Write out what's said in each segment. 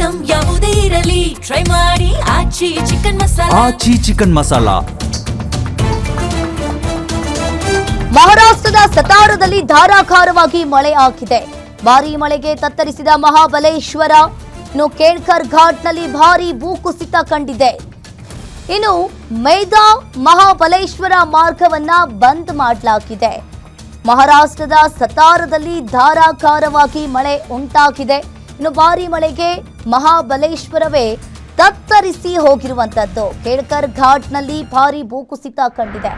Item ಯಾವುದೇ ಇರಲಿ try ಮಾಡಿ ಆಚಿ ಚಿಕನ್ ಮಸಾಲಾ. ಆಚಿ ಚಿಕನ್ ಮಸಾಲಾ. ಮಹಾರಾಷ್ಟ್ರದ ಸತಾರದಲ್ಲಿ ಧಾರಾಕಾರವಾಗಿ ಮಳೆ ಆಗಿದೆ. ಭಾರೀ ಮಳೆಗೆ ತತ್ತರಿಸಿದ ಮಹಾಬಲೇಶ್ವರ. ಇನ್ನು ಕೇಳ್ಕರ್ ಘಾಟ್ನಲ್ಲಿ ಭಾರೀ ಭೂಕುಸಿತ ಕಂಡಿದೆ. ಇನ್ನು ಮೇಧಾ ಮಹಾಬಲೇಶ್ವರ ಮಾರ್ಗವನ್ನ ಬಂದ್ ಮಾಡಲಾಗಿದೆ. ಮಹಾರಾಷ್ಟ್ರದ ಸತಾರದಲ್ಲಿ ಧಾರಾಕಾರವಾಗಿ ಮಳೆ ಉಂಟಾಗಿದೆ. ಇನ್ನು ಭಾರೀ ಮಳೆಗೆ ಮಹಾಬಲೇಶ್ವರವೇ ತತ್ತರಿಸಿ ಹೋಗಿರುವಂತದ್ದು. ಕೇಳ್ಕರ್ ಘಾಟ್ನಲ್ಲಿ ಭಾರೀ ಭೂಕುಸಿತ ಕಂಡಿದೆ.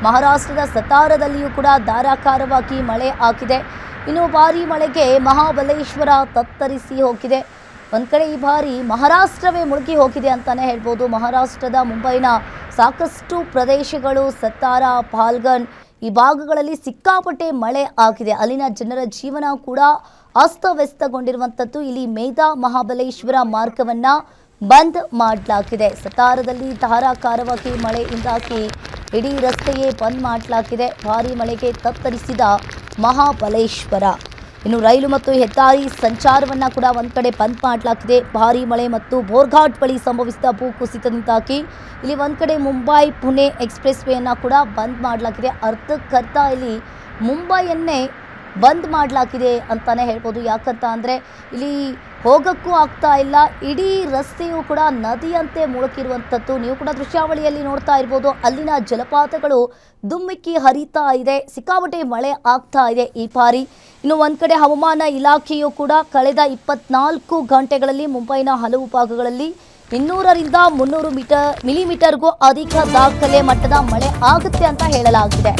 ಮಹಾರಾಷ್ಟ್ರದ ಸತಾರದಲ್ಲಿಯೂ ಕೂಡ ಧಾರಾಕಾರವಾಗಿ ಮಳೆ ಆಗಿದೆ. ಇನ್ನು ಭಾರೀ ಮಳೆಗೆ ಮಹಾಬಲೇಶ್ವರ ತತ್ತರಿಸಿ ಹೋಗಿದೆ. ಒಂದ್ ಕಡೆ ಈ ಬಾರಿ ಮಹಾರಾಷ್ಟ್ರವೇ ಮುಳುಗಿ ಹೋಗಿದೆ ಅಂತಾನೆ ಹೇಳ್ಬೋದು. ಮಹಾರಾಷ್ಟ್ರದ ಮುಂಬೈನ ಸಾಕಷ್ಟು ಪ್ರದೇಶಗಳು, ಸತಾರ, ಪಾಲ್ಗನ್ ಈ ಭಾಗಗಳಲ್ಲಿ ಸಿಕ್ಕಾಪಟ್ಟೆ ಮಳೆ ಆಗಿದೆ. ಅಲ್ಲಿನ ಜನರ ಜೀವನ ಕೂಡ ಅಸ್ತವ್ಯಸ್ತಗೊಂಡಿರುವಂಥದ್ದು. ಇಲ್ಲಿ ಮೇಧಾ ಮಹಾಬಲೇಶ್ವರ ಮಾರ್ಗವನ್ನ ಬಂದ್ ಮಾಡಲಾಗಿದೆ. ಸತಾರದಲ್ಲಿ ಧಾರಾಕಾರವಾಗಿ ಮಳೆಯಿಂದಾಗಿ ಇಡೀ ರಸ್ತೆಯೇ ಬಂದ್ ಮಾಡಲಾಗಿದೆ. ಭಾರೀ ಮಳೆಗೆ ತತ್ತರಿಸಿದ ಮಹಾಬಲೇಶ್ವರ. ಇನ್ನು ರೈಲು ಮತ್ತು ಹೆದ್ದಾರಿ ಸಂಚಾರವನ್ನ ಕೂಡ ಒಂದ್ ಕಡೆ ಬಂದ್ ಮಾಡಲಾಗಿದೆ. ಭಾರೀ ಮಳೆ ಮತ್ತು ಬೋರ್ಘಾಟ್ ಬಳಿ ಸಂಭವಿಸಿದ ಭೂಕುಸಿತದಿಂದಾಗಿ ಇಲ್ಲಿ ಒಂದ್ ಕಡೆ ಮುಂಬೈ ಪುಣೆ ಎಕ್ಸ್ಪ್ರೆಸ್ ವೇಯನ್ನ ಕೂಡ ಬಂದ್ ಮಾಡಲಾಗಿದೆ. ಅರ್ಧಕ್ಕರ್ಧ ಇಲ್ಲಿ ಮುಂಬೈಯನ್ನೇ ಬಂದ್ ಮಾಡಲಾಗಿದೆ ಅಂತಾನೆ ಹೇಳ್ಬೋದು. ಯಾಕಂತ ಅಂದರೆ ಇಲ್ಲಿ ಹೋಗೋಕ್ಕೂ ಆಗ್ತಾ ಇಲ್ಲ. ಇಡೀ ರಸ್ತೆಯೂ ಕೂಡ ನದಿಯಂತೆ ಮುಳುಗಿರುವಂಥದ್ದು. ನೀವು ಕೂಡ ದೃಶ್ಯಾವಳಿಯಲ್ಲಿ ನೋಡ್ತಾ ಇರ್ಬೋದು. ಅಲ್ಲಿನ ಜಲಪಾತಗಳು ಧುಮ್ಮಿಕ್ಕಿ ಹರಿತಾ ಇದೆ. ಸಿಕ್ಕಾಪಟ್ಟೆ ಮಳೆ ಆಗ್ತಾ ಇದೆ ಈ ಬಾರಿ. ಇನ್ನು ಒಂದು ಕಡೆ ಹವಾಮಾನ ಇಲಾಖೆಯು ಕೂಡ ಕಳೆದ 24 ಗಂಟೆಗಳಲ್ಲಿ ಮುಂಬೈನ ಹಲವು ಭಾಗಗಳಲ್ಲಿ 200ರಿಂದ 300 ಮಿಲಿಮೀಟರ್ಗೂ ಅಧಿಕ ದಾಖಲೆ ಮಟ್ಟದ ಮಳೆ ಆಗುತ್ತೆ ಅಂತ ಹೇಳಲಾಗಿದೆ.